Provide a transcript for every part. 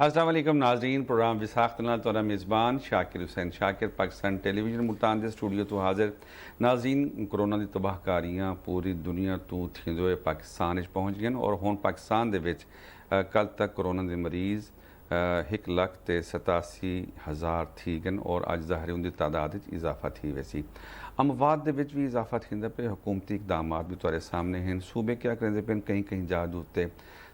अस्सलाम वालेकुम नाज़रीन। प्रोग्राम विसाख्त नाल तुहाडा मेज़बान शाकिर हुसैन शाकिर पाकिस्तान टेलीविजन मुल्तान के स्टूडियो तो हाजिर। नाज़रीन, कोरोना की तबाहकारियां पूरी दुनिया तो थींदे हुए पाकिस्तान विच पहुँच गए और हुण पाकिस्तान दे विच कल तक कोरोना के मरीज़ 1,87,000 थी गए और अज ज़ाहिर उनकी तादाद इजाफा थी वैसी। अमवात दे विच भी इजाफा थींदा पे। हुकूमती इकदाम भी तुहाडे सामने हैं। सूबे क्या करेंदे पे, कहीं कहीं जगह उत्ते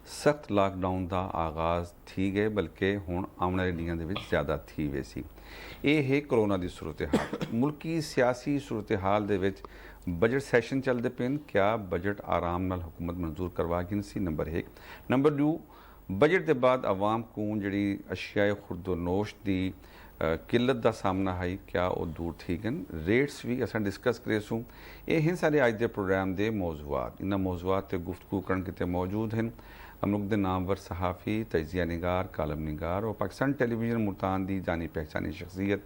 सख्त लॉकडाउन का आगाज़ थी गए, बल्कि हुण आने वाले दिनों के ज़्यादा थी वैसी। ये है कोरोना की सूरत हाल। मुल्की सियासी सूरत हाल दे विच बजट सैशन चलते पे। क्या बजट आराम नाल हुकूमत मंजूर करवा गई सी? नंबर 1। नंबर 2, बजट के बाद आवाम को जी अशियाए खुर्दोनोश की किल्लत का सामना है, क्या वो दूर थी गन? रेट्स भी अस डिस्कस करेसूँ। ये हैं सारे अज के प्रोग्राम के मौजूआत। इन्होंने मौजूआत से गुफ्तगू करन किते मौजूद हैं मुल्क के नामवर सहाफ़ी, तजिया निगार, कालम निगार और पाकिस्तान टेलीविजन मुल्तान की जानी पहचानी शख्सियत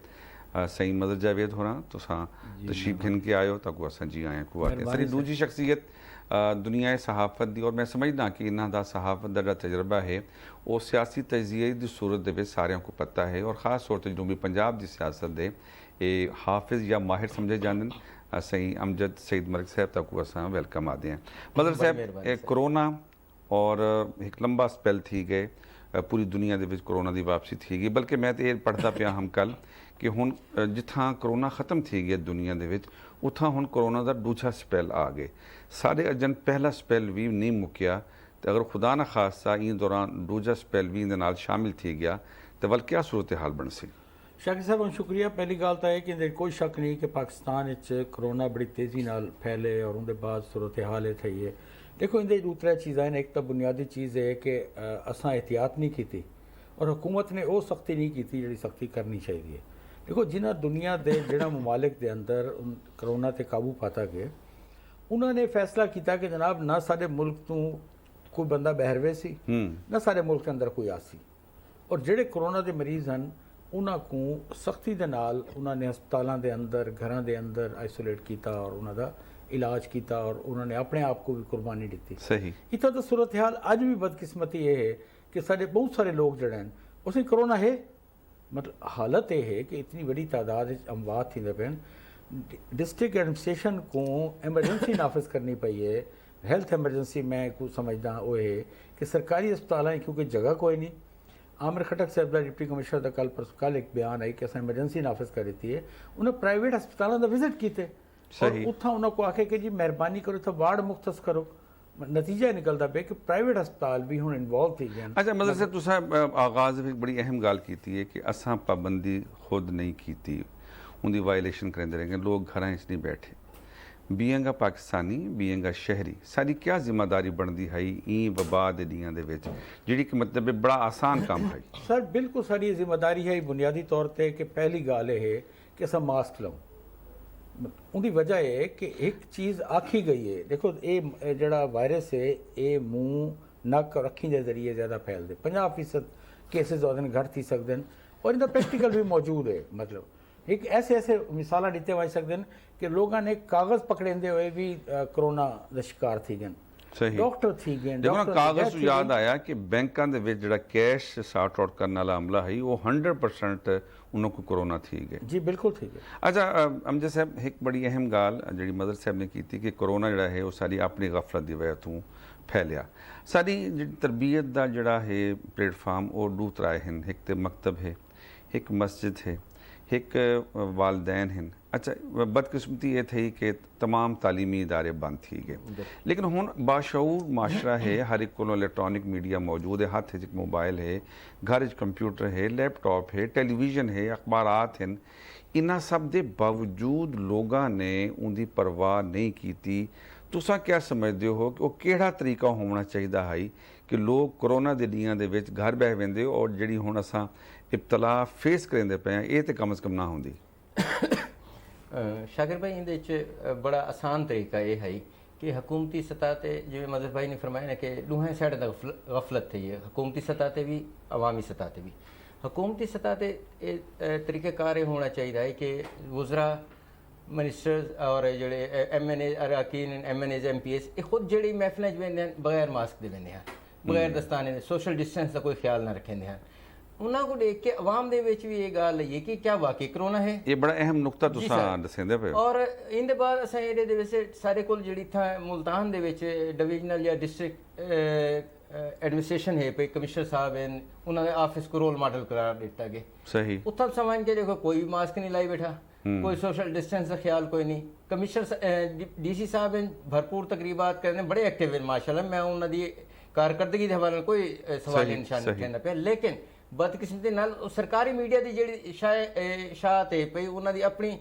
सईद मदर जावेद होना। तुसां तशरीफ घिन के आयो तो अस जी आए को आके सारी दूजी शख्सियत दुनिया सहाफत दी। और मैं समझदा कि इन्हों का सहाफत का जो तजर्बा है वो सियासी तजिए की सूरत के सारे को पता है और ख़ास तौर पर जनूबी पंजाब की सियासत के ये हाफिज़ या माहिर समझे जाते सही अमजद सईद मलिक साहब तक अस वेलकम आते हैं। मदर साहब, कोरोना और एक लंबा स्पैल थी गए, पूरी दुनिया के कोरोना की वापसी थी गई। बल्कि मैं तो ये पढ़ता पाया हम कल कि हुण जिथा कोरोना खत्म थी गया दुनिया के उथा हुण कोरोना का दूजा स्पैल आ गए। साढ़े अजन पहला स्पैल भी नहीं मुक्या तो अगर खुदा न खासा इन दौरान दूजा स्पैल भी इन शामिल थी गया तो वल क्या सूरत हाल बन सी? शाकिर साहब शुक्रिया। पहली गल तो है कि कोई शक नहीं कि पाकिस्तान कोरोना बड़ी तेज़ी नाल फैले और उनके बाद सूरत हाल ये थी है। देखो इन दो त्रै चीज़ा हैं। एक तो बुनियादी चीज़ है कि असां एहतियात नहीं की और हुकूमत ने वो सख्ती नहीं की जी सख्ती करनी चाहिए। देखो जिन्हें दुनिया के जिहड़ा ममालिक के अंदर कोरोना ते काबू पाता गया, उन्होंने फैसला किया कि जनाब ना सारे मुल्क तो कोई बंदा बहरवे सी ना सारे मुल्क के अंदर कोई आसी और जिहड़े कोरोना के मरीज़ हैं उन्हों को सख्ती के नाल उन्होंने हस्पतालों के अंदर घरों के अंदर आइसोलेट किया और उन्होंने इलाज किया और उन्होंने अपने आप को भी कुर्बानी दी। सही इतना तो सूरत हाल अज भी बदकिस्मती ये है कि सारे बहुत सारे लोग जड़े हैं उसमें कोरोना है। मतलब हालत यह है कि इतनी बड़ी तादाद अमवात थी पे। डिस्ट्रिक्ट एडमिनिस्ट्रेशन को एमरजेंसी नाफिज करनी पई है। हेल्थ एमरजेंसी मैं कुछ समझदा वो है कि सरकारी अस्पताल क्योंकि जगह कोई नहीं। आमिर खटक साहब का डिप्टी कमिश्नर का कल एक बयान आई कि अस एमरजेंसी नाफिज करी थी है। उन्हें प्राइवेट अस्पतालों का विजिट किए और उतना उन्होंने आखे कि जी मेहरबानी करो तो वार्ड मुख्तस करो। नतीजा निकलता पे कि प्राइवेट अस्पताल भी हुण इन्वॉल्व थी गए। अच्छा मतलब साहब, तुसां आगाज़ में बड़ी अहम गल की है कि असां पाबंदी खुद नहीं की, उनकी वायलेशन करेंदे रह गए। लोग घर नहीं बैठे। बीएंगा पाकिस्तानी बीएंगा शहरी सारी क्या जिम्मेदारी बनती है ई वबा के दियां दे विच जिहड़ी कि मतलब बड़ा आसान काम है? सर बिल्कुल सारी जिम्मेदारी है बुनियादी तौर पर कि पहली गल है कि अस मास्क लाओ। उनकी वजह है कि एक चीज़ आखी गई है। देखो ये जड़ा वायरस है ये मूँह नक और अखी के जरिए ज़्यादा फैलते। 50% केसिस और घट थी सकते हैं और इनका प्रैक्टिकल भी मौजूद है। मतलब एक ऐसे ऐसे मिसाल दिते वही सकते हैं कि लोगों ने कागज़ पकड़ेंदे हुए भी कोरोना का शिकार थी गए। सही डॉक्टर थी गए। देखो ना, कागज़ याद आया कि बैंकों के विच जिहड़ा कैश सॉर्ट आउट करने वाला अमला है वो 100% उन्होंने कोरोना थी गए। जी बिल्कुल थी गए। अच्छा अमजद साहब, एक बड़ी अहम गाल जी मदर साहब ने की थी कि कोरोना जिहड़ा है वो सारी अपनी गफलत की वजह तो फैलिया। सारी जी तरबियत का जिहड़ा है प्लेटफार्म वो दो तरह हैं। एक तो मकतब है, एक मस्जिद है, एक वालदैन हैं। अच्छा बदकिस्मती ये थी कि तमाम तालीमी इदारे बंद थी गए। लेकिन हुण बाशऊर माशरा है, हर एक को इलेक्ट्रॉनिक मीडिया मौजूद है, हाथ च मोबाइल है, घर च कंप्यूटर है, लैपटॉप है, टेलीविजन है, अखबारात हैं। इन्ह सब के बावजूद लोगों ने उनकी परवाह नहीं की। तुसां क्या समझते हो कि वो केड़ा तरीका होना चाहिए है कि लोग कोरोना के दियां दे विच घर बह वेंदे और जिहड़ी हुण असां इब्तला फेस करेंदे पे हैं ये तो कम से कम ना होंदी? शाकिर भाई इन बड़ा आसान तरीका ये है कि हुकूमती सतह पर जिवें मदद भाई ने फरमाया ना कि दूहें साइड गफलत थी है। हुकूमती सतह पर भी अवामी सतह पर भी। हुकूमती सतह पर तरीक़ाकार ये होना चाहिए है कि वज़रा मिनिस्टर्स और जोड़े MNA अरकान MNAs MPs ये खुद जी महफिल वेंदे हैं बगैर मास्क के वेंदे हैं, बगैर दस्ताने सोशल डिस्टेंस का कोई ख्याल ना रखेंदे हैं। ਉਹਨਾਂ को देख के आवाम ਦੇ ਵਿੱਚ ਵੀ ਇਹ ਗੱਲ ਹੈ ਕਿ क्या वाकई कोरोना है। ਇਹ ਬੜਾ ਅਹਿਮ ਨੁਕਤਾ ਜੀ ਤੁਸੀਂ ਸਰ। ਦੱਸਦੇ ਪਏ ਹੋ। ਔਰ ਇਹਦੇ ਬਾਅਦ ਅਸਾਂ ਇਹਦੇ ਦੇ ਵਿੱਚ ਸਾਰੇ ਕੋਲ ਜਿਹੜੀ ਥਾਂ ਮੁਲਤਾਨ ਦੇ ਵਿੱਚ ਡਿਵੀਜ਼ਨਲ ਜਾਂ ਡਿਸਟ੍ਰਿਕਟ ਐਡਮਿਨਿਸਟ੍ਰੇਸ਼ਨ ਹੈ ਪਈ ਕਮਿਸ਼ਨਰ ਸਾਹਿਬ ਹਨ, ਉਹਨਾਂ ਦੇ ਆਫਿਸ को रोल मॉडल करार ਦਿੱਤਾ ਗਿਆ। ਸਹੀ। ਉੱਥੋਂ ਸਮਝ ਕੇ ਦੇਖੋ ਕੋਈ ਵੀ ਮਾਸਕ ਨਹੀਂ ਲਾਈ ਬੈਠਾ, कोई सोशल डिस्टेंस का ख्याल कोई नहीं। कमिश्नर DC साहब हैं भरपूर तकरीबात करने बड़े एक्टिव हैं माशाल्लाह, मैं उन्होंने दी कारकर्दगी के हवाले कोई सवाल निशान नहीं कहना पे, लेकिन बदकिस्मती नाल सरकारी मीडिया की जी शायत है पई उन्होंने दी अपनी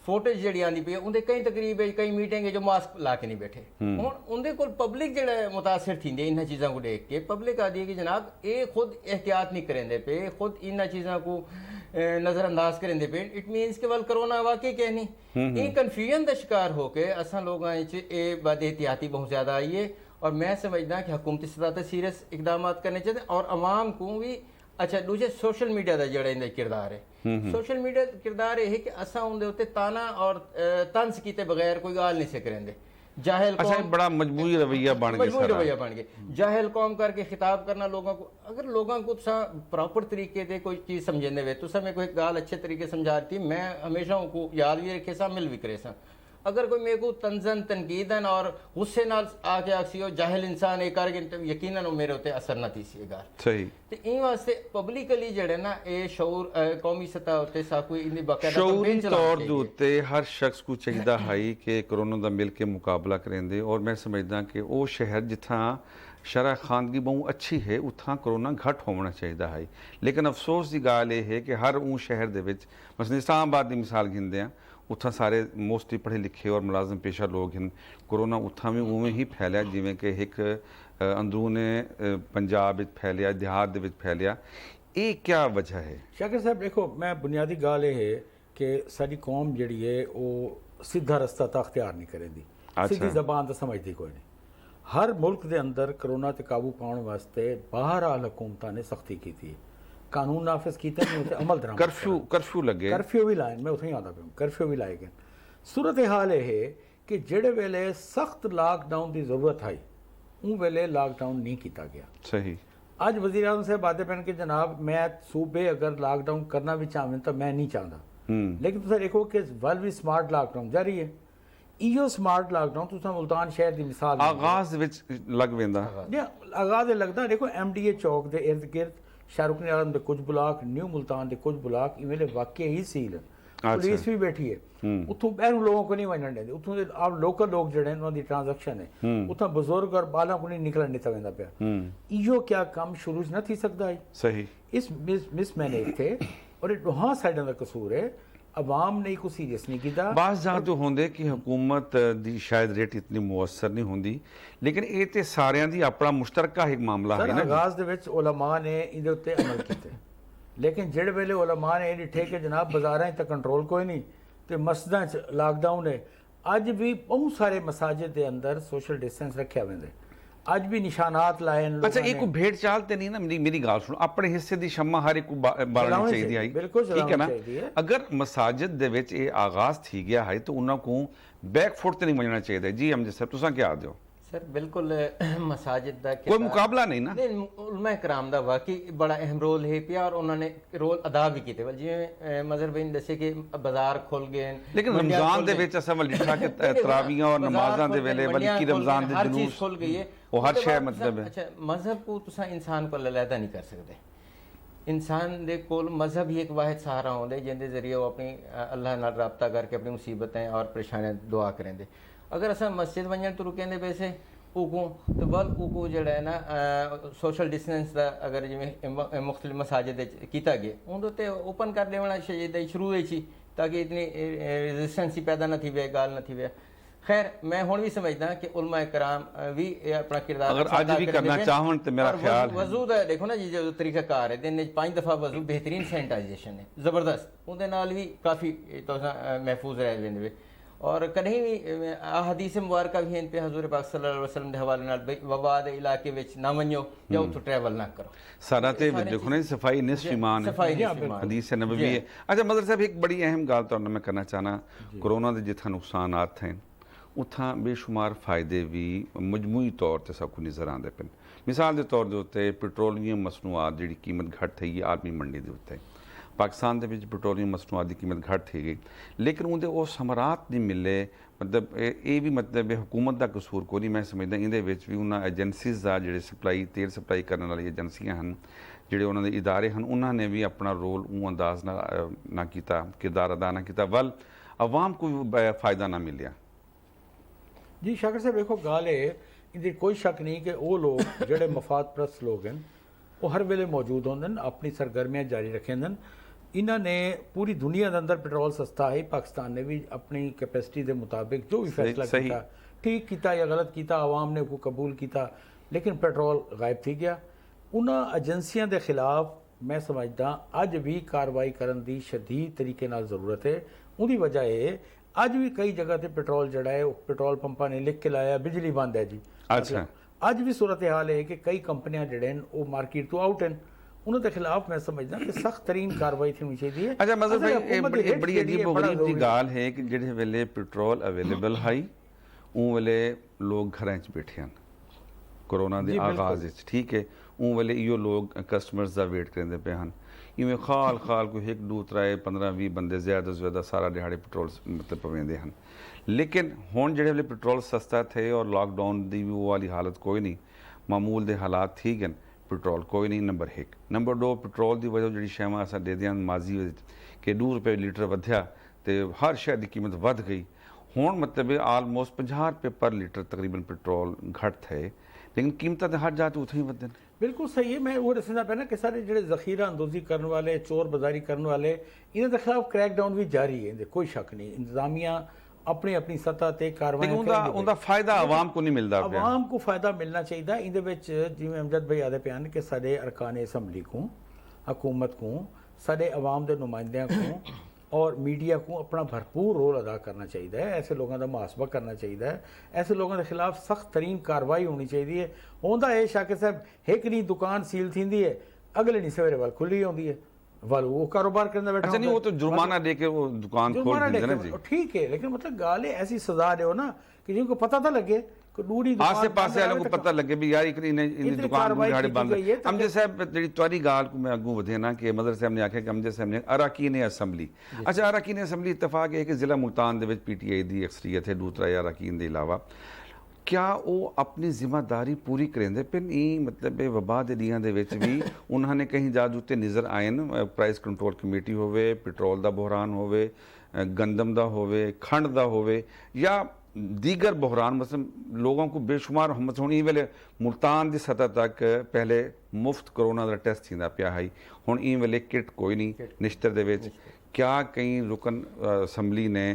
ਫੋਟੋਜ਼ ਜਿਹੜੀ ਆਂਦੀ ਪਈ ਉਹਦੇ ਕਈ ਤਕਰੀਬ ਕਈ ਮੀਟਿੰਗ ਜੋ ਮਾਸਕ ਲਾ ਕੇ ਨਹੀਂ ਬੈਠੇ। ਹੁਣ ਉਹਦੇ ਕੋਲ ਪਬਲਿਕ ਜਿਹੜਾ ਮੁਤਾਸਰ ਥੀਂਦੇ ਇਹਨਾਂ ਚੀਜ਼ਾਂ को देख के पब्लिक आदि है कि जनाब ये खुद एहतियात नहीं करेंदे पे, खुद इन चीज़ों को नज़रअंदाज करेंदे पे। इट मीनस कि वल कोरोना वाकई कह नहीं ये कन्फ्यूजन का शिकार होकर असा लोगों ये बद एहतियाती बहुत ज़्यादा आई है। और मैं समझदा कि हुकूमती सतह पर सीरियस इकदाम करने चाहिए और आवाम को भी। अच्छा दूसरे सोशल मीडिया का जोड़ा इनका किरदार है, सोशल मीडिया किरदार यह है कि असा उनके उत्ते ताना और तंज किए बगैर कोई गाल नहीं से करेंगे। जाहिल अच्छा बड़ा मजबूरी रवैया बन गया, मजबूरी रवैया बन गया, जाहिल कौम करके खिताब करना लोगों को। अगर लोगों को प्रॉपर तरीके से कोई चीज़ समझने वे तो मैं कोई गाल अच्छे तरीके समझा दी, मैं हमेशा उनको याद भी रखे सा मिल भी करे सा। अगर कोई मेरे को तंजन तनकीदन और गुस्से नाल आके आखसी हो जाहिल इंसान एक करके यकीनन मेरे उत्ते असर ना थी सी गाल। सही। तो इन वास्ते पब्लिकली जड़े ना ये शऊर कौमी सतह उत्ते सा कोई इनदी बाकायदा शऊरी कैंपेन तौर ਦੇ ਉੱਤੇ ਹਰ ਸ਼ਖਸ ਨੂੰ ਚਾਹੀਦਾ ਹੈ ਕਿ ਕੋਰੋਨਾ ਦਾ ਮਿਲ ਕੇ ਮੁਕਾਬਲਾ ਕरेंदे। और मैं समझदा कि ਉਹ ਸ਼ਹਿਰ ਜਿੱਥਾਂ शरह खानगी बहुत अच्छी है उत्थां कोरोना घट होना चाहिए है। लेकिन अफसोस की गाल यह है कि हर ऊँ शहर दे विच मसलन इस्लामाबाद की मिसाल गिनते हैं, उत्थां सारे मोस्टली पढ़े लिखे और मुलाजम पेशा लोग हैं। कोरोना उत्थां भी उवें ही फैलिया जिवें कि एक अंदरूने पंजाब फैलिया, देहात दे विच फैलिया। ये क्या वजह है? शाकिर साहब देखो, मैं बुनियादी गाल ये है कि साडी कौम जिहड़ी है वो सीधा रस्ता तो अख्तियार नहीं करेंदी, सीधी जबान तो समझती कोई नहीं। हर मुल्क के अंदर कोरोना ते काबू पाने वास्ते बहरहाल हुकूमतां ने सख्ती की थी, कानून नाफिज किए नहीं, उत्ते अमल दरामद कर्फ्यू लगे, कर्फ्यू भी लाए, मैं उत्थे ही आता पिया, कर्फ्यू भी लाए गए। सूरत हाल यह है कि जिहड़े वेले सख्त लॉकडाउन की जरूरत आई उन वेले लॉकडाउन नहीं किया गया। सही। अज वज़ीर आज़म साहब आते पैन कि जनाब मैं सूबे अगर लॉकडाउन करना भी चाहें तो मैं नहीं चाहता, लेकिन तुम देखो कि वल भी स्मार्ट लॉकडाउन जारी है। इो स्मार्ट लॉकडाउन तुम मुल्तान शहर की मिसाल आगाज विच लग वेंदा, आगाज लगता देखो MDA चौक के इर्द गिर्द शाहरुख आलम के कुछ ब्लॉक, न्यू मुल्तान के कुछ ब्लॉक इवेले वाकई ही सील, पुलिस भी बैठी है। उतों बहरों लोगों को नहीं वजन देते, उतों आप लोकल लोग जड़े उन्होंने ट्रांजैक्शन है, उतना बुजुर्ग और बालों को नहीं निकलन दिता वेंदा पिया। इो क्या काम शुरू न थी सकता है? सही। इस मिस मैनेज थे और दोहां साइडों का कसूर है, अवाम ने को सीरियस नहीं किया। बास जहाँ तो होंगे कि हुकूमत दी शायद रेट इतनी मुअसर नहीं होंगी, लेकिन ये तो सारियां दी अपना मुश्तरका एक मामला है ना। आगाज दे विच उलमा ने इहदे उत्ते अमल कीते, लेकिन जिहड़े वेले उलमा ने डिठे कि जनाब बाजारां च कंट्रोल कोई नहीं तो मस्जिदां च लॉकडाउन है। अज भी बहुत सारे मसाजिद के अंदर सोशल डिस्टेंस रखा वेंदे, अज भी निशानात लाए। अच्छा एक भेड़ चाल ते नहीं ना, मेरी गाल सुनो, अपने हिस्से दी शम्मा हर एक को बालनी चाहिए आई, ठीक है ना। अगर मसाजिद दे विच ये आगाज थी गया है तो उन्हां को बैक फुट ते नहीं वजना चाहिए। जी अमजद साहब तुसां क्या आखदे हो? सर बिल्कुल मसाजिद का कोई मुकाबला नहीं ना, नहीं उलमा कराम का वाकई बड़ा अहम रोल है पिया और उन्होंने रोल अदा भी किए। जिवें मजहर भाई ने दसे कि बाजार खुल गए, लेकिन रमजान दे विच असां लिखा कि तरावियां और नमाज़ां दे वेले बल्कि रमजान दे जुलूस खुल गई है, वो हर शय मतलब है। अच्छा मजहब को तुसां इंसान को अलहदा नहीं कर सकते। इंसान दे कोल मजहब ही एक वाहिद सहारा होंदे जिंदे जरिए वो अपनी अल्लाह नाल राबता करके अपनी मुसीबतें और परेशानियां दुआ करेंदे। अगर असा मस्जिद वजन तो रुकेंदे पैसे उको तो बल उको जड़ा है ना सोशल डिस्टेंस का अगर जिमें मुख्तलिफ मसाजिद किया गया उनते ओपन कर देना चाहिए शुरू ही, ताकि इतनी रेजिस्टेंस ही पैदा न थी वे गाल न थी वे। खैर मैं हुण भी समझदा कि उलमा कराम भी अपना किरदार अगर आज भी करना चाहन तो मेरा ख्याल है वजू दा देखो ना जी जो तरीकाकार है दिन 5 दफ़ा वजू बेहतरीन सैनिटाइजेशन है ज़बरदस्त, उहदे नाल भी काफ़ी महफूज रह वेंदे। और कहीं भी हदीस मुबारक भी हैं पे हजूर पाक सल्लल्लाहु अलैहि वसल्लम के हवाले नाल वबा दे इलाके विच ना वञो या उत्थों ट्रैवल ना करो। सारा ते देखो ना सफाई निस्फ ईमान है, हदीस नबवी है। अच्छा मदर साहब एक बड़ी अहम गल तो मैं करना चाहना, कोरोना के जिथा नुकसानात हैं उत्थां बेशुमार फायदे भी मजमूई तौर पर सबको नज़र आते पे, ਮਿਸਾਲ ਦੇ ਤੌਰ ਦੇ ਉੱਤੇ ਪੈਟਰੋਲੀਅਮ ਮਸਨੂਆਤ ਜਿਹੜੀ ਕੀਮਤ ਘੱਟ થઈ ਹੈ ਆਲਮੀ ਮੰਡੀ ਦੇ ਉੱਤੇ ਪਾਕਿਸਤਾਨ ਦੇ ਵਿੱਚ ਪੈਟਰੋਲੀਅਮ ਮਸਨੂਆਤ ਦੀ ਕੀਮਤ ਘੱਟ થઈ ਗਈ ਲੇਕਿਨ ਉਹਦੇ ਉਹ ਸਮਰਾਤ ਨਹੀਂ ਮਿਲੇ ਮਤਲਬ ਇਹ ਵੀ ਮਤਲਬ ਹਕੂਮਤ ਦਾ ਕਸੂਰ ਕੋਈ ਨਹੀਂ ਮੈਂ ਸਮਝਦਾ ਇਹਦੇ ਵਿੱਚ ਵੀ ਉਹਨਾਂ ਏਜੰਸੀਜ਼ ਦਾ ਜਿਹੜੇ ਸਪਲਾਈ ਤੇਲ ਸਪਲਾਈ ਕਰਨ ਵਾਲੀ ਏਜੰਸੀਆਂ ਹਨ ਜਿਹੜੇ ਉਹਨਾਂ ਦੇ ਇਦਾਰੇ ਹਨ ਉਹਨਾਂ ਨੇ ਵੀ ਆਪਣਾ ਰੋਲ ਉਹ ਅੰਦਾਜ਼ ਨਾ ਕੀਤਾ ਕਿਰਦਾਰ ਅਦਾ ਨਾ ਕੀਤਾ ਵੱਲ ਆਵਾਮ को फायदा ना मिलिया जी शाकिर साहब देखो गल ये कोई शक नहीं कि वो लोग जोड़े मफाद प्रस्त लोग हैं वो हर वेले मौजूद होंगे अपनी सरगर्मियाँ जारी रखेंगे इन्होंने पूरी दुनिया के अंदर पेट्रोल सस्ता है पाकिस्तान ने भी अपनी कैपेसिटी के मुताबिक जो भी फैसला किया ठीक किया या गलत किया आवाम ने को कबूल किया लेकिन पेट्रोल गायब थी गया उन्होंने एजेंसियों के खिलाफ मैं समझदा अज भी कार्रवाई करने की शदीद तरीके नाल ज़रूरत है ਉਹਦੀ ਵਜ੍ਹਾ ਇਹ ਅੱਜ ਵੀ ਕਈ ਜਗ੍ਹਾ ਤੇ ਪੈਟਰੋਲ ਜਿਹੜਾ ਹੈ ਉਹ ਪੈਟਰੋਲ ਪੰਪਾਂ ਨੇ ਲਿਖ ਕੇ ਲਾਇਆ ਬਿਜਲੀ ਬੰਦ ਹੈ ਜੀ ਅੱਛਾ ਅੱਜ ਵੀ ਸੂਰਤ ਹਾਲ ਹੈ ਕਿ ਕਈ ਕੰਪਨੀਆਂ ਜਿਹੜੇ ਨੇ ਉਹ ਮਾਰਕੀਟ ਤੋਂ ਆਊਟ ਹਨ ਉਹਨਾਂ ਦੇ ਖਿਲਾਫ ਮੈਂ ਸਮਝਦਾ ਕਿ ਸਖਤ ਤਰੀਨ ਕਾਰਵਾਈ ਹੋਣੀ ਚਾਹੀਦੀ ਹੈ ਅੱਛਾ ਮਜ਼ਹਬ ਭਾਈ ਇਹ ਬੜੀ ਅਜੀਬ ਗਰੀਬ ਦੀ ਗੱਲ ਹੈ ਕਿ ਜਿਹੜੇ ਵੇਲੇ ਪੈਟਰੋਲ ਅਵੇਲੇਬਲ ਹੈ ਉਹ ਵੇਲੇ ਲੋਕ ਘਰਾਂ 'ਚ ਬੈਠੇ ਹਨ ਕੋਰੋਨਾ ਦੇ ਆਗਾਜ਼ ਵਿੱਚ ਠੀਕ ਹੈ ਉਹ ਵੇਲੇ ਇਹੋ ਲੋਕ ਕਸਟਮਰਸ ਦਾ ਵੇਟ ਕਰਦੇ ਪਏ ਹਨ इवें खाल कोई एक दो त्रै 15-20 बंदे ज़्यादा तो ज़्यादा सारा दिहाड़े पेट्रोल मतलब पवेंदे हैं लेकिन हुण जिहड़े वेले पेट्रोल सस्ता थे और लॉकडाउन की भी वो वाली हालत कोई नहीं मामूल के हालात ठीक हैं पेट्रोल कोई नहीं नंबर 1 नंबर 2 पेट्रोल की वजह जी शैवां असां देदे हैं माजी कि ₹2 लीटर वधिया तो हर शै की कीमत वध गई हुण मतलब आलमोस्ट 50 रुपये पर लीटर तकरीबन पेट्रोल घट थे लेकिन कीमत तो हर जात उत्थे ही वधन बिल्कुल सही है मैं वो दसना पैना कि सारे जो जखीरा अंदोजी करने वाले चोर बाजारी करने वाले इन्होंने खिलाफ क्रैकडाउन भी जारी है कोई शक नहीं इंतजामिया अपनी अपनी सतह ते कार्रवाई फायदा आवाम को नहीं मिलता आवाम को फायदा मिलना चाहिए इहदे जिवें अमजद भाई आदे पे कि साडे अरकान असम्बली को हुकूमत को साडे आवाम के नुमाइंदियां को और मीडिया को अपना भरपूर रोल अदा करना चाहिए है ऐसे लोगों का मुहासबा करना चाहिए है ऐसे लोगों के खिलाफ सख्त तरीन कार्रवाई होनी चाहिए होंदा है शाकिर साहब एक नहीं दुकान सील थी है अगले नहीं सवेरे वाल खुली होती है वाल वो कारोबार करना बैठा अच्छा नहीं वो तो जुर्माना दे के वो दुकान खोल देते हैं जी ठीक है लेकिन मतलब गाल है ऐसी सजा दे ना कि जिनको पता तो लगे आसे पासे वालों को पता लगे भी यार इतनी दुकान दिहाड़े बंद है अमजद साहब जी तुहारी गाल को मैं अगू वधे ना कि मदर साहब ने आख्या कि अमजद साहब ने अराकीन असम्बली अच्छा अराकीन असम्बली इतफाक है कि जिला मुल्तान दे विच पीटीआई दी अक्सरीयत है दूसरा अराकीन दे इलावा क्या वो अपनी जिम्मेदारी पूरी करेंदे पे मतलब वबा के दियां दे विच भी उन्होंने कहीं जाद उत्ते नज़र आए न प्राइस कंट्रोल कमेटी होवे पेट्रोल का बहरान होवे गंदम का होवे खंड का होवे या दीगर बहरान मसलन लोगों को बेशुमार हुण ई वेले मुल्तान की सतह तक पहले मुफ्त कोरोना का टेस्ट थींदा पिया है हुण ई वेले किट कोई नहीं निश्तर दे विच क्या कई रुकन असम्बली ने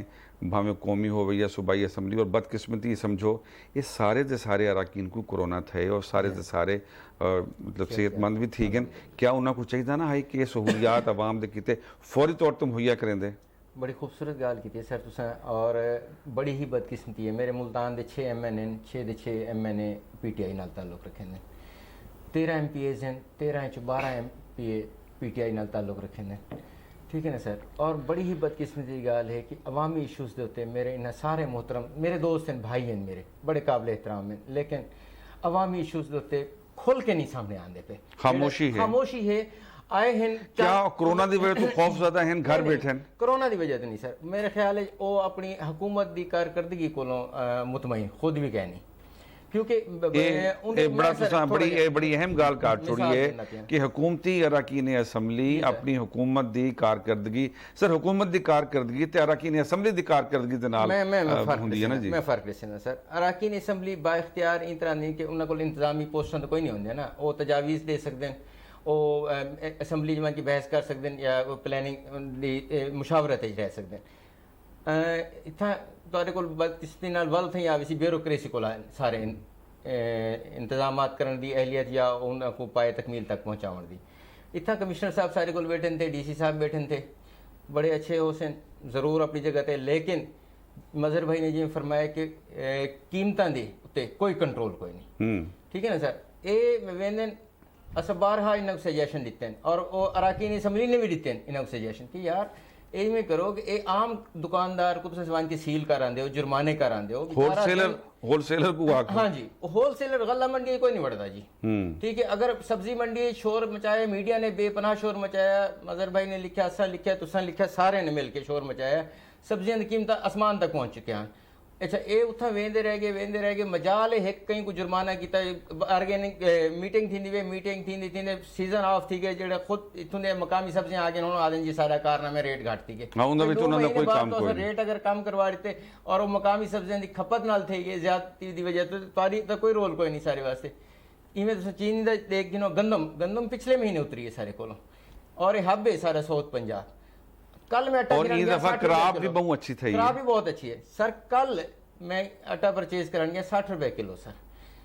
भावें कौमी हो या सूबाई असम्बली और बदकिस्मती समझो ये सारे के सारे अरकान को कोरोना थे और सारे के सारे मतलब सेहतमंद भी थी गए क्या उन्होंने को चाहिए ना है कि सहूलियात आवाम के किते फौरी तौर पर मुहैया करेंदे बड़ी खूबसूरत गाल की सर तुसा और बड़ी ही बदकिस्मती है मेरे मुल्तान के 6 MN 6 के 6 MN PTI नाल ताल्लुक रखे हैं 13 MPAs हैं 13 12 MPA PTI नाल ताल्लुक रखे हैं ठीक है ना सर और बड़ी ही बदकिस्मती गाल है कि अवामी इशूज़ के उत्ते मेरे इन्हें सारे मोहतरम मेरे दोस्त हैं भाई हैं मेरे बड़े काबिल एहतराम हैं लेकिन अवामी इशूज़ के उत्ते खुल के नहीं सामने आने पे खामोशी है आए हैं क्या कोरोना की वजह तो खौफ ज़्यादा हैं घर बैठे हैं कोरोना की वजह तो नहीं सर मेरे ख्याल है वो अपनी हुकूमत की कारकर्दगी को मुतमईन खुद भी कहनी क्योंकि बड़ी अहम गाल काट छोड़ी है कि हुकूमती अरकान असम्बली अपनी हुकूमत की कारकर्दगी सर हुकूमत की कारकर्दगी ते अरकान असम्बली की कारकर्दगी दे नाल हुंदी है ना जी मैं फर्क दसना सर अरकान असम्बली बाइख्तियार इस तरह नहीं कि उन्होंने को इंतजामी पोस्टां तो कोई नहीं होंगे ना वो तजावीज़ दे सकते हैं वो असम्बली जमा की बहस कर सकते हैं या प्लैनिंग मुशावरत रह सकते हैं इतना तुहाडे कोल बदकिस्मती नाल वल थी आ सी ब्यूरोक्रेसी को सारे इंतजाम करने की अहलियत या उनको पाए तकमील तक पहुँचाने की इतना कमिश्नर साहब सारे को बैठे थे DC साहब बैठे थे बड़े अच्छे हो सन ज़रूर अपनी जगह थे लेकिन मजहर भाई ने जिवें फरमाया कि कीमतां दे उत्ते कोई कंट्रोल कोई नहीं ठीक है ना सर ये वेंदे अस बारहा इन्होंने सजेशन दिते हैं और वो अरकान असम्बली ने भी दिते हैं इन्होंने सजेशन कि यार इवें करो कि ये आम दुकानदार को तुम सवान की सील कर आंदे हो, जुर्माने कर आंदे हो, होलसेलर को आखो। हाँ जी, होलसेलर गल्ला मंडी कोई नहीं बढ़ता जी। ठीक है, अगर सब्जी मंडी शोर मचाया, मीडिया ने बेपनाह शोर मचाया, मजहर भाई ने लिखा, असा लिखा, तुसा लिखा, सारे ने मिलकर शोर मचाया, सब्जियां दी कीमत आसमान तक पहुंच चुके हैं। अच्छा, ये उत्थां वेंदे रह गए मजाल एक कहीं को जुर्माना किया, ऑर्गेनिक मीटिंग थी, मीटिंग थी सीजन ऑफ थी गए, जेड़ा खुद इतों दे मकामी सब्जियां आ गए उन्होंने आदन जी सारा कारनामे रेट घट थी गए। हां, उनदा विच उन्हां दा कोई काम कोई रेट अगर कम करवा देते और वो मकामी सब्जियां दी खपत नाल थी गई ज्यादती दी वजह तो तारी दा कोई रोल कोई नहीं सारे वास्ते। इवें तुस चीनी दा देख गिनो, गंदम पिछले महीने उतरी है सारे कोलों, और ये हब है सारा साउथ पंजाब। कल मैं आटा और इस दफा क्रॉप भी बहुत अच्छी थी, क्रॉप भी बहुत अच्छी है सर। कल मैं आटा परचेज करन गया 60 रुपए किलो सर।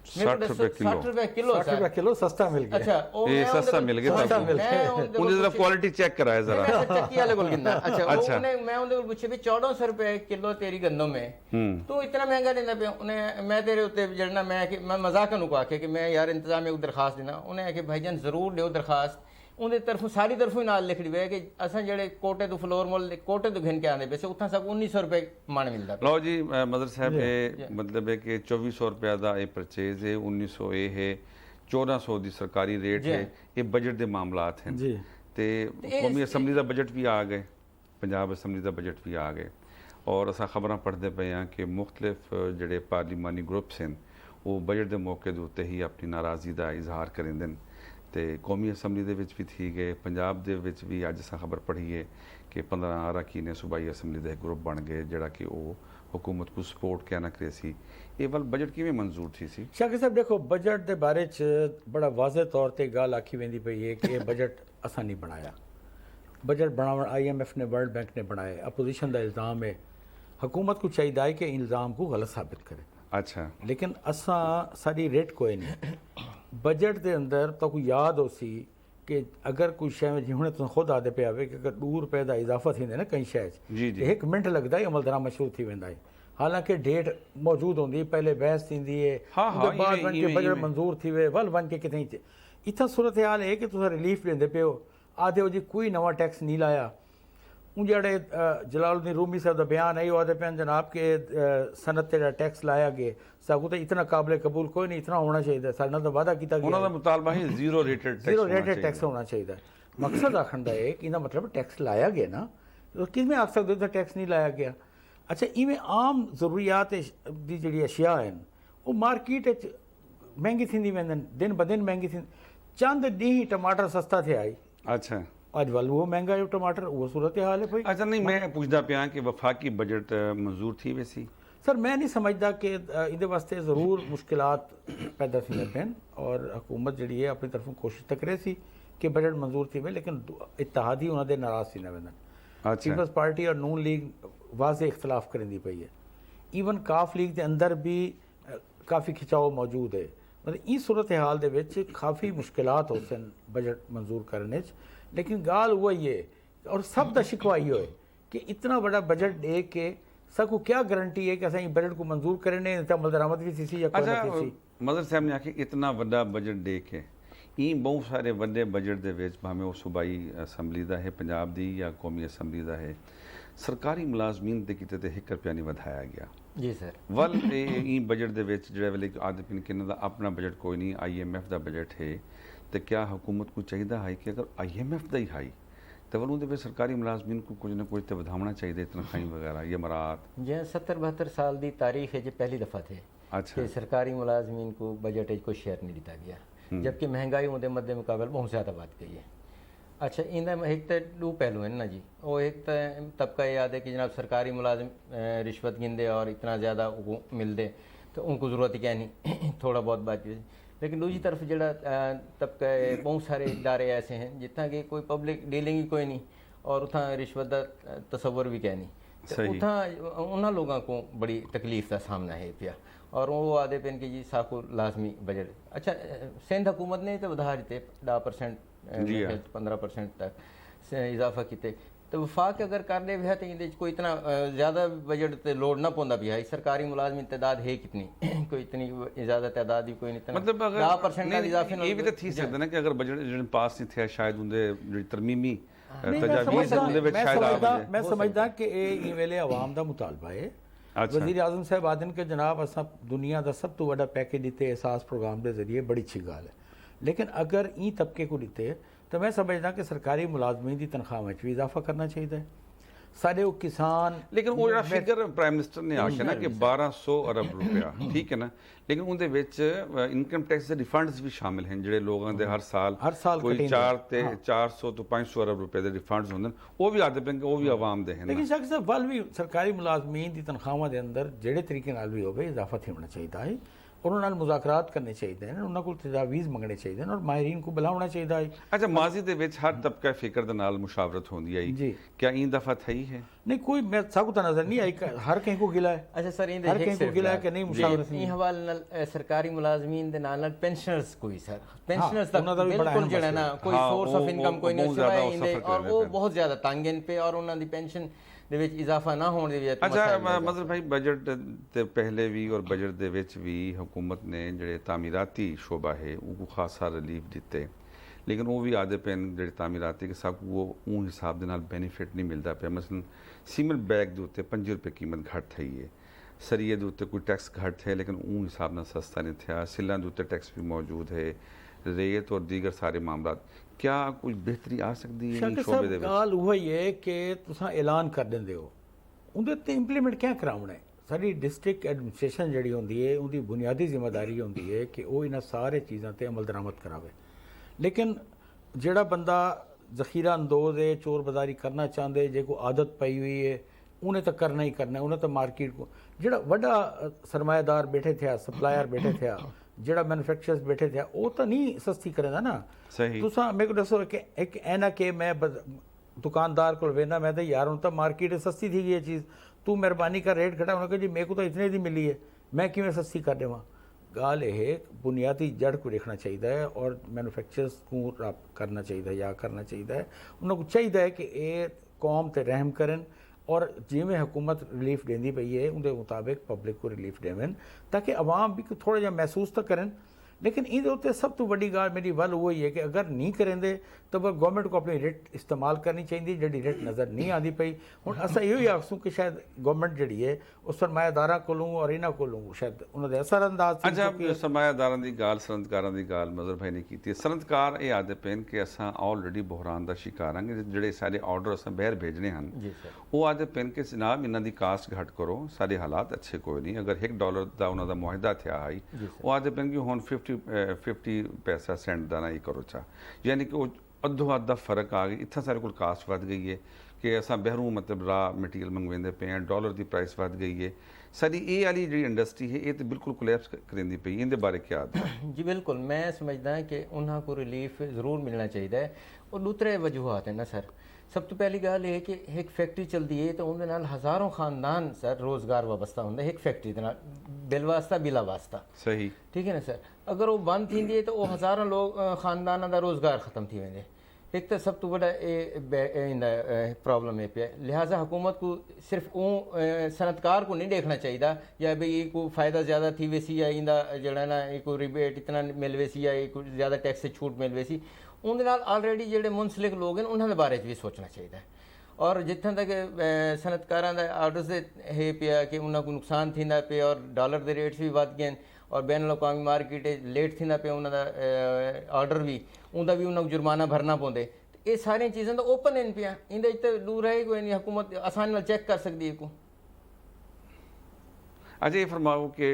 60 रुपए किलो, 60 रुपए किलो, 60 रुपए किलो सस्ता मिल गया। अच्छा, ये सस्ता मिल गया था। उन्हें जरा क्वालिटी चेक कराया जरा। चक्की वाले को गिनना। अच्छा, मैं उन्हें पूछे भी 1400 रुपए किलो तेरी गंदम है, तू इतना महंगा देंदा पे। उन्हें मैं तेरे उत्ते जड़ना, मैं मजाक नु आखे कि मैं यार इंतजाम में दरखास्त देना। उन्हें आखे भाईजान जरूर दो दरखास्त। उनके तरफों सारी तरफों नाल लिख दी है कि असां जेड़े कोटे तो फ्लोर मोल कोटे तो घिन के आंदे पे उतना सब 1900 रुपए मन मिलता। लो जी मदर साहब, ये मतलब है कि 2400 रुपया का ये परचेज है, 1900 ये है, 1400 की सरकारी रेट है। ये बजट के मामलात हैं ते कौमी असैम्बली का बजट भी आ गए, पंजाब असैम्बली का बजट भी आ गए, और असा खबर पढ़ते पे हैं कि मुख्तलिफ जेड़े पार्लीमानी ग्रुप्स हैं वो बजट के मौके के उत्ते ही अपनी नाराज़गी का इजहार करेंदे न। तो कौमी असैम्बली दे विच भी थी गए, पंजाब दे विच भी अज असां खबर पढ़ी है कि 15 अरकान ने सूबाई असैम्बली का ग्रुप बन गए जिहड़ा कि वो हुकूमत को सपोर्ट क्या ना करे सी। ये वाल बजट किवें मंजूर थी सी? शाकिर साहब देखो, बजट के बारे च बड़ा वाज़े तौर पर गल आखी वेंदी पई है कि बजट असां नहीं बनाया। बजट बनावन IMF ने, वर्ल्ड बैंक ने बनाया। अपोजिशन का इल्ज़ाम है, हुकूमत को चाहिए कि इल्ज़ाम को गलत साबित करे। अच्छा, लेकिन असां साडी रेट कोई नहीं। बजट के अंदर तो कोई याद हो सी कि अगर कोई शय में जिन्हें तुम खुद आदे पे आवे कि अगर 2 रुपए का इजाफा थी ना कई शय जी जी, 1 मिनट लगता है अमलदरामद शुरू थी वेंदा है। हालांकि डेट मौजूद होंदी, पहले बहस थी है, उसके बाद बन के बजट मंजूर थी वे वल बन के कितनी इतना सूरत हाल है कि तुम रिलीफ लेंदे पे हो, आदे हो जी कोई नवा टैक्स नहीं लाया। हूँ जड़े जलालुद्दीन रूमी साहब का बयान है, वो आदे पे जनाब के सनत ते टैक्स लाया गया साकू तो इतना काबिल कबूल कोई नहीं, इतना होना चाहिए। साढ़े नाल वादा किया गया, उन्होंने मुतालबा है जीरो रेटेड टैक्स होना चाहिए। मकसद आखण का है कि इनका मतलब टैक्स लाया गया ना, तो किमें आख सकते हो टैक्स नहीं लाया गया। अच्छा, इवें आम जरूरियात की जी अशिया हैं वो मार्केट महंगी थी वेंदन, दिन ब दिन महंगी थी। चंद डी टमाटर सस्ता थे आई। अच्छा, अज वाल वो महंगा है टमाटर, वो सूरत हाल है भाई। अच्छा, नहीं मैं पूछता पाया कि वफाकी बजट मंजूर थी वैसी? सर मैं नहीं समझता कि इहदे वास्ते ज़रूर मुश्किलात पैदा थी पैन, और हुकूमत जी है अपनी तरफों कोशिश तो करे सी कि बजट मंजूर थी वे, लेकिन इत्तेहादी उन्होंने नाराज़ थी ना वेंदन। पीपल्स पार्टी और नून लीग वाजे इख्तलाफ करेंदी पई है। ईवन काफ लीग के अंदर भी काफ़ी खिंचाव मौजूद है। मतलब इस सूरत हाल दे विच काफ़ी मुश्किलात हो सन बजट मंजूर करने च। लेकिन गाल वही है और सब का शिकवा इहो है कि इतना बड़ा बजट दे के सबको क्या गारंटी है कि असां बजट को मंजूर करने तो अमल दरामद भी थी या कोई अच्छा, नहीं थी। मदर साहब ने आखी इतना वड्डा बजट दे के ई बहुत सारे वड्डे बजट दे विच भावें वो सूबाई असैम्बली का है पंजाब दी या कौमी असैम्बली का है, सरकारी मुलाजमीन दे किते ते 1 रुपया नहीं वधाया गया। जी सर, वल ई बजट दे विच जिहड़े वेले आदे पिन कि इन्हां दा अपना बजट कोई नहीं, IMF का बजट है, तो क्या हुकूमत को चाहिए है कि अगर IMF का ही है तो वल उहदे विच सरकारी मुलाजमीन को कुछ ना कुछ तो वधावना चाहिए, तनख्वाही वगैरह ये मरात। जे 70-72 साल की तारीख है जो पहली दफ़ा थे अच्छा, कि सरकारी मुलाजमीन को बजट कोई शेयर नहीं दिता गया, जबकि महंगाई उनके मद्दे मुकाबले बहुत ज़्यादा बढ़ गई है। अच्छा, इनका एक तो 2 पहलू हैं ना जी। वो एक तो तबका याद है कि जनाब सरकारी मुलाजिम रिश्वत गिनदे और इतना ज़्यादा मिलते तो उनको ज़रूरत क्या नहीं थोड़ा बहुत बात। लेकिन दूसरी तरफ जड़ा तबका बहुत सारे इदारे ऐसे हैं जितना कि कोई पब्लिक डीलिंग ही कोई नहीं और उतना रिश्वत का तस्वर भी क्या नहीं, तो उतना उन्होंने लोगों को बड़ी तकलीफ का सामना है पिया। और वो आदे पेन कि जी साकू लाजमी बजट। अच्छा, सिंध हुकूमत ने तो बढ़ा दिते 10% 15% तक इजाफा किए, तो वफाक अगर कर दे है तो ये कोई इतना ज़्यादा बजट ते लोड ना पौंदा भी है। सरकारी मुलाजमी तादाद है कितनी कोई इतनी ज़्यादा तादाद भी कोई नहीं, मतलब अगर 10% का इजाफे ये भी तो थी सकता ना कि अगर बजट पास नहीं थे शायद उनके तरमीमी ਨਹੀਂ, ਮੈਂ ਤਜਾਵੀਜ਼ ਸਮਝਦਾ ਉਹਦੇ ਵਿੱਚ ਸ਼ਾਇਦ ਆ ਜਾਏ। ਮੈਂ ਸਮਝਦਾ ਕਿ ਇਹ ਇਹ ਵੇਲੇ ਆਵਾਮ ਦਾ ਮੁਤਾਲਬਾ ਹੈ। ਅੱਛਾ। ਵਜ਼ੀਰ ਆਜ਼ਮ ਸਾਹਿਬ ਆਦਨ ਕਿ ਜਨਾਬ ਅਸਾਂ ਦੁਨੀਆ ਦਾ ਸਭ ਤੋਂ ਵੱਡਾ ਪੈकेज ਦਿੱਤੇ एहसास प्रोग्राम के जरिए बड़ी अच्छी गाल है। लेकिन अगर ई तबके को ਦਿੱਤੇ तो मैं समझदा कि सरकारी मुलाजमीन की तनख्वाह में भी इजाफा करना चाहिए। सारे वो किसान ਲੇਕਿन ਉਹ ਜਿਹੜਾ ਫਿਗਰ ਪ੍ਰਾਈਮ ਮਿਨਿਸਟਰ ਨੇ ਆਖਿਆ ਨਾ ਕਿ 1200 ਅਰਬ ਰੁਪਇਆ, ਠੀਕ ਹੈ ਨਾ, ਲੇਕਿਨ ਉਹਦੇ ਵਿੱਚ ਇਨਕਮ ਟੈਕਸ ਦੇ ਰਿਫੰਡਸ ਵੀ ਸ਼ਾਮਿਲ ਹਨ ਜਿਹੜੇ ਲੋਕਾਂ ਦੇ ਹਰ ਸਾਲ ਕੋਈ ਕਟਿੰਗ 400 ਤੋਂ 500 ਅਰਬ ਰੁਪਏ ਦੇ ਰਿਫੰਡਸ ਹੁੰਦੇ ਨੇ, ਉਹ ਵੀ ਆਦੇ ਪੈਣ, ਉਹ ਵੀ ਆਵਾਮ ਦੇ ਹਨ। लेकिन शख्स साहब वल भी सरकारी मुलाजमीन की तनख्वाहों के अंदर जेड़े तरीके नाल भी होवे इजाफा थे होना चाहिए है और उन्होंने मुज़ाकरात करने चाहिए हैं, उन्होंने को तजावीज़ मंगने चाहिए और माहिरीन को बुलाना चाहिए है। ਅੱਛਾ, ਮਾਜ਼ੀ ਦੇ ਵਿੱਚ ਹਰ ਤਬਕਾ ਫਿਕਰ ਦੇ ਨਾਲ ਮੁਸ਼ਾਵਰਤ ਹੁੰਦੀ ਆਈ, जी ਕਿਆ ਇਹ ਦਫਾ ਥਈ ਹੈ? नहीं कोई मैं सबको तो नजर नहीं आई, हर कहीं को गिला है। अच्छा सर, हर कहीं को गिला है कि नहीं मुशावरत ਇਹ ਹਵਾਲੇ ਨਾਲ ਸਰਕਾਰੀ ਮੁਲਾਜ਼ਮੀਨ ਦੇ ਨਾਲ ਪੈਨਸ਼ਨਰਸ ਕੋਈ ਸਰ ਪੈਨਸ਼ਨਰਸ ਉਹਨਾਂ ਦਾ ਵੀ ਬੜਾ ਬਿਲਕੁਲ ਅਹਿਮ ਜਿਹੜਾ ਨਾ ਕੋਈ ਹਾਂ, ਸੋਰਸ ਆਫ ਉਹ ਇਨਕਮ ਕੋਈ ਨਹੀਂ ਬਹੁਤ ਜ਼ਿਆਦਾ ਸਿਵਾਏ ਉਹ ਇਹਦੇ, suffer ਔਰ ਕਰ ਰਹੇ ਉਹ ਨੇ। ਬਹੁਤ ਜ਼ਿਆਦਾ ਤੰਗ ਹਨ ਪੇ ਔਰ ਉਹਨਾਂ ਦੀ ਪੈਨਸ਼ਨ ਦੇ ਵਿੱਚ ਇਜ਼ਾਫਾ ਨਾ ਹੋਣ ਦੀ ਵਜ੍ਹਾ ਤੋਂ ਅੱਛਾ ਮਤਲਬ ਭਾਈ ਬਜਟ ਤੇ ਪਹਿਲੇ ਵੀ ਔਰ ਬਜਟ ਦੇ ਵਿੱਚ ਵੀ ਹੁਕੂਮਤ ਨੇ ਜਿਹੜੇ ਤਾਮੀਰਾਤੀ ਸ਼ੋਬਾ ਹੈ ਉਹ ਖਾਸਾ ਰਿਲੀਫ ਦਿੱਤੇ, ਲੇਕਿਨ ਉਹ ਵੀ ਆਦੇ ਪੈਨ ਜਿਹੜੇ ਤਾਮੀਰਾਤੀ ਕਿ ਸਭ ਉਹ ਉਹ ਹਿਸਾਬ ਦੇ ਨਾਲ ਬੈਨੀਫਿਟ ਨਹੀਂ ਮਿਲਦਾ ਪਿਆ। ਮਸਲਨ ਸੀਮੈਂਟ ਬੈਗ ਦੇ ਉੱਤੇ 5 ਰੁਪਏ ਕੀਮਤ ਘੱਟ ਥਈ ਹੈ, ਸਰੀਏ ਦੇ ਉੱਤੇ ਕੋਈ ਟੈਕਸ ਘੱਟ ਹੈ ਲੇਕਿਨ ਉਹ ਹਿਸਾਬ ਨਾਲ ਸਸਤਾ ਨਹੀਂ ਥਿਆ, ਸਿਲਾਂ ਦੇ ਉੱਤੇ ਟੈਕਸ ਵੀ ਮੌਜੂਦ ਹੈ, रेत और दीगर सारे मामला, क्या कोई बेहतरी आ सकती है इन शोबे दे विच? गल वही है कि तुसां ऐलान कर देंदे हो, उंदे ते इंप्लीमेंट क्या कराउना है? सारी डिस्ट्रिक्ट एडमिनिस्ट्रेशन जिहड़ी होंदी है उहदी बुनियादी जिम्मेदारी होंदी है कि वो इन्हां सारे चीज़ां ते अमल दरामद करावे। लेकिन जिहड़ा बंदा जखीरा अंदोज है, चोर बाजारी करना चाहते, जे कोई आदत पई हुई है उन्हें तो करना ही करना है, उन्हें तो मार्केट को जिहड़ा वड्डा सरमायादार बैठे थे, सप्लायर बैठे थे, ਜਿਹੜਾ ਮੈਨੂਫੈਕਚਰਰਸ ਬੈਠੇ थे ਉਹ ਤਾਂ ਨਹੀਂ ਸਸਤੀ ਕਰੇਗਾ ਨਾ। ਸਹੀ ਤੁਸੀਂ ਮੇਰੇ ਕੋ ਦੱਸੋ ਕਿ ਇੱਕ ਐਨਾ ਕਿ ਮੈਂ ਦੁਕਾਨਦਾਰ ਕੋਲ ਵੇਨਾ ਮੈਂ ਤਾਂ ਯਾਰ ਹੁਣ ਤਾਂ ਮਾਰਕੀਟ ਸਸਤੀ ਥੀ ਗਈ ਇਹ ਚੀਜ਼, ਤੂੰ ਮਿਹਰਬਾਨੀ ਕਰ ਰੇਟ ਘਟਾ, ਉਹਨਾਂ ਕਹੇ ਜੀ ਮੇਰੇ ਕੋ ਤਾਂ ਇਤਨੇ ਦੀ ਮਿਲੀ ਹੈ, ਮੈਂ ਕਿਵੇਂ ਸਸਤੀ ਕਰ ਦੇਵਾਂ? ਗੱਲ ਇਹ ਬੁਨਿਆਦੀ ਜੜ को देखना चाहिए है और मैन्युफैक्चरर्स को करना चाहिए या करना चाहिए, उन्होंने चाहिए कि ये कौम ते रहम करन और जिमें हुकूमत रिलीफ देंदी पई है उनके मुताबिक पब्लिक को रिलीफ देवन ताकि आवाम भी थोड़ा जिहा महसूस तो करन। लेकिन ये उत्ते सब तो बड़ी गाल मेरी वल वही है कि अगर नहीं करेंगे तो गवर्नमेंट को अपनी रेट इस्तेमाल करनी चाहिए जी रेट नज़र नहीं आती पई। हुण असां इहो ही आखसूं कि शायद गवर्नमेंट जी है उस सरमायादारां कोलों और इन्हां कोलों शायद उन्होंने असर अंदाज अच्छा सरमायादारां दी गाल सनतकारां दी गाल मज़र भाई ने की। सनतकार ये आदे पेन कि असां ऑलरेडी बहरान का शिकार हाँ, जिहड़े सारे ऑर्डर असां बाहर भेजने हैं वो आदे पेन कि जनाब इन्हां दी कास्ट घट करो, सारे हालात अच्छे कोई नहीं। अगर $1 का उन्हां दा मुआहिदा थिया है वो आदे पेन कि हुण 50 पैसा सेंट का ना ही करो चा, यानी कि वो अद्धो अद्ध का फर्क आ गई। इतना सारे को कास्ट वध गई है कि असां बहरूं मतलब रा मटीरियल मंगवाते पे हैं, डॉलर की प्राइस वध गई है। सारी ये वाली जी इंडस्ट्री है ये तो बिल्कुल कोलैप्स करेंदी पई, इहदे बारे क्या जी बिल्कुल मैं समझदा कि उन्हां को रिलीफ ज़रूर मिलना चाहिए और दूसरे वजूहत है ना सर। सब तो पहली गल है कि एक फैक्ट्री चलती है तो उनके नाल हज़ारों खानदान सर रोज़गार वाबस्ता होंगे एक फैक्ट्री के नाल, बिल वास्ता बिला वास्ता, सही ठीक है ना सर। अगर वो बंद थी है तो वो हज़ारों लोग खानदानों का रोज़गार ख़त्म थी वेंदे। एक तो सब तो बड़ा प्रॉब्लम है पे, लिहाजा हुकूमत को सिर्फ वो सनतकार को नहीं देखना चाहिए या भाई ये को फ़ायदा ज़्यादा थी वैसी या इंदा जड़ा ना को रिबेट इतना मिल वैसी या को ज़्यादा टैक्स से छूट मिल वैसी, उनके नाल ऑलरेडी जो मुंसलिक लोग हैं उन्होंने बारे भी सोचना चाहिए। और जितना तक सनतकारां दा आर्डर्स है पिया कि उन्होंने को नुकसान थींदा पे और डॉलर के रेट्स भी वध गए और बैन अवी मार्केट लेट थींदा पे उन्होंने ऑर्डर भी उनका भी उन्होंने जुर्माना भरना पौंदे। ये सारी चीज़ें तो ओपन हैं पिया, इंदे तो दूर है कोई नहीं, हुकूमत आसानी नाल चेक कर सकती है को। अच्छा ये फरमाओ कि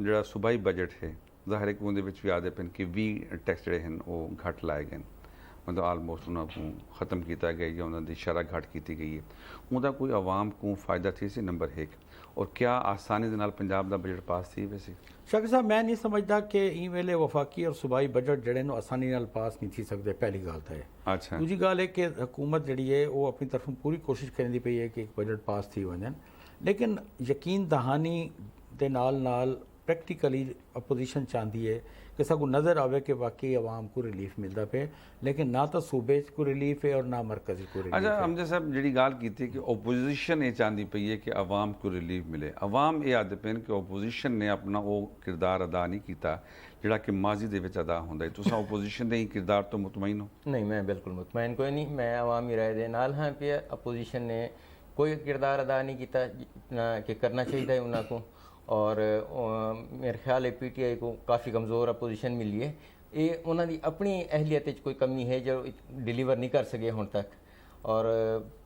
जो सूबाई बजट है ज़ाहिर है कि उहदे विच भी आदे पेन कि 20 टैक्स जिहड़े हैं वो घट लाए गए, मतलब आलमोस्ट उन्होंने ख़त्म किया गया या उन्होंने शरह घट की गई है, उनका कोई आवाम को फ़ायदा थी सी नंबर 1, और क्या आसानी के नाल पंजाब का बजट पास थी वैसे? शक साहब मैं नहीं समझता कि ई वेले वफाकी और सूबाई बजट जड़े नो आसानी नाल पास नहीं थी सकते, पहली गल तो है। अच्छा दूजी गल है कि हुकूमत जी है वो अपनी तरफों पूरी कोशिश करेंदी पई है कि एक बजट पास थी वजन, लेकिन यकीन दहानी दे नाल प्रैक्टिकली अपोजिशन चाहती है कि सबको नज़र आवे कि वाकई आवाम को रिलीफ मिलता पे, लेकिन ना तो सूबे को रिलीफ है और ना मरकजी को रिलीफ। अच्छा हमने साहब जी गाल की थी कि ओपोजिशन ये चाहती पई है कि आवाम को रिलीफ मिले, आवाम ये आदे पेन कि ओपोजिशन ने अपना वो किरदार अदा नहीं किया, ਜਿਹੜਾ ਕਿ ਮਾਜ਼ੀ ਦੇ ਵਿੱਚ ਅਦਾ ਹੁੰਦਾ ਹੈ। ਤੁਸੀਂ ਆਪੋਜੀਸ਼ਨ ਦੇ ਕਿਰਦਾਰ ਤੋਂ ਮੁਤਮਈਨ ਹੋ? नहीं, मैं बिल्कुल मुतमैन कोई नहीं। मैं अवामी राय दे नाल हाँ पे अपोजिशन ने कोई किरदार अदा नहीं किया जितना कि करना चाहिए उन्होंने। और मेरे ख्याल है PTI को काफ़ी कमज़ोर अपोजिशन मिली है। ये उन्होंने अपनी अहलियत च कोई कमी है जो डिलीवर नहीं कर सके हुण तक। और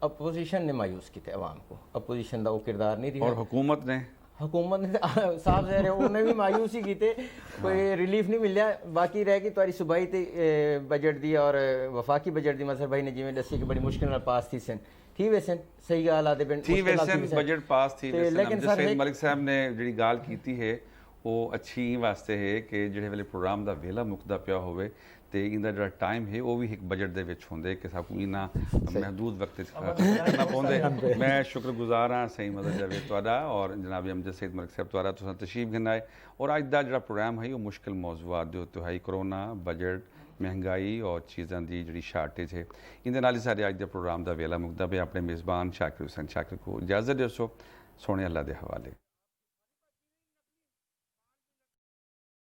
अपोजिशन ने मायूस किया अवाम को, अपोजिशन का वो किरदार नहीं रहा। और हुकूमत ने हुकूमत ने साफ ज़ाहिर है उन्हें भी मायूस ही किए, कोई रिलीफ नहीं मिलिया। बाकी रह गई तुम्हारी सूबाई ते बजट दी और वफाकी बजट दी। मजहर भाई ने जिवें दसी कि बड़ी मुश्किल नाल पास थी सन, थी वैसन सही गाल आदे बिन थी वैसन बजट पास थी वैसन। लेकिन अमजद सर सईद मलिक साहब ने जिहड़ी गाल कीती है वो अच्छी वास्ते है कि जिहड़े वेले प्रोग्राम दा वेला मुकदा पिया होवे ਤੇ ਇਹਦਾ ਜਿਹੜਾ ਟਾਈਮ ਹੈ ਉਹ ਵੀ ਇੱਕ ਬਜਟ ਦੇ ਵਿੱਚ ਹੁੰਦੇ ਕਿ ਸਭ ਨੂੰ ਇਹਨਾਂ ਮਹਦੂਦ ਵਕਤ ਵਿੱਚ ਕਰਨਾ ਪਾਉਂਦੇ। ਮੈਂ ਸ਼ੁਕਰਗੁਜ਼ਾਰ ਹਾਂ ਸਹੀ ਮਦਦ ਜਾਵੇ ਤੁਹਾਡਾ ਔਰ ਜਨਾਬ ਅਮਜਦ ਸਈਦ ਮਲਿਕ ਸਾਹਿਬ ਤੁਹਾਡਾ ਤੁਸੀਂ ਤਸ਼ਰੀਫ ਗਿਨਾਏ। ਔਰ ਅੱਜ ਦਾ ਜਿਹੜਾ ਪ੍ਰੋਗਰਾਮ ਹੈ ਉਹ ਮੁਸ਼ਕਿਲ ਮੌਜ਼ੂਆਤ ਦੇ ਉੱਤੇ ਹੈ, ਕਰੋਨਾ, ਬਜਟ, ਮਹਿੰਗਾਈ ਔਰ ਚੀਜ਼ਾਂ ਦੀ ਜਿਹੜੀ ਸ਼ਾਰਟੇਜ ਹੈ। ਇਹਦੇ ਨਾਲ ਹੀ ਸਾਡੇ ਅੱਜ ਦੇ ਪ੍ਰੋਗਰਾਮ ਦਾ ਵੇਲਾ ਮੁਕਦਾ ਪਿਆ। ਆਪਣੇ ਮੇਜ਼ਬਾਨ ਸ਼ਾਕਿਰ ਹੁਸੈਨ ਸ਼ਾਕਿਰ को इजाज़त दो। सोने अल्लाह के हवाले।